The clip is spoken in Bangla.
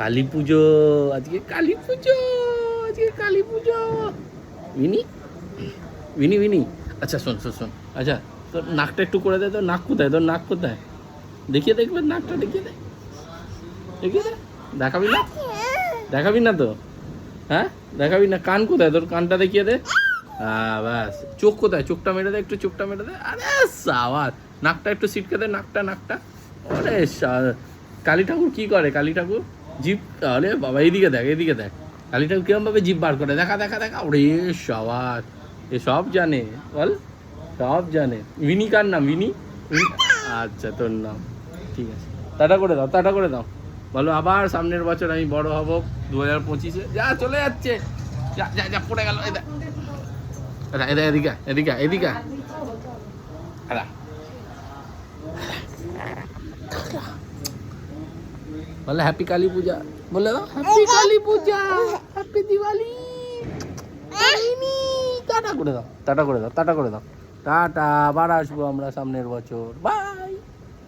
কালী পুজো, আজকে কালী পুজো, আজকে কালী পুজো। বিনি বিনি বিনি, আচ্ছা শোন শোন শোন, আচ্ছা তোর নাকটা একটু করে দে। তোর নাক কোথায়, তোর নাক কোথায়? দেখিয়ে দেখবেন নাকটা, দেখিয়ে দে, দেখিয়ে দে। দেখাবি না, দেখাবি না তো? হ্যাঁ দেখাবি না? কান কোথায় তোর? কানটা দেখিয়ে দে। হ্যাঁ ব্যাস। চোখ কোথায়? চোখটা মেরে দে, একটু চোখটা মেরে দে। আরে সাবাস। নাকটা একটু সিটকে দে, নাকটা নাকটা। আরে কালী ঠাকুর কি করে? কালী ঠাকুর জিভ, আরে বাবা এইদিকে দেখ, এইদিকে দেখ। কালী ঠাকুর কিরম ভাবে জিভ বার করে, দেখা দেখা দেখা। ওরে সাবাস, এ সব জানে, বল সব জানে। বিনি কার নাম? বিনি? আচ্ছা তোর নাম, ঠিক আছে। টাটা করে দাও, টাটা করে দাও। বলো আবার সামনের বছর আমি বড় হব 2025-এ। যা চলে যাচ্ছে, যা যা যা পড়ে গেল। এদিকে এদিকে এদিকে। বলে হ্যাপি কালী পূজা, বলে দাও হ্যাপি কালী পূজা, হ্যাপি দিওয়ালি। টাটা করে দাও, টাটা করে দাও, টাটা করে দাও। টাটা, আবার আসবো আমরা সামনের বছর। বাই।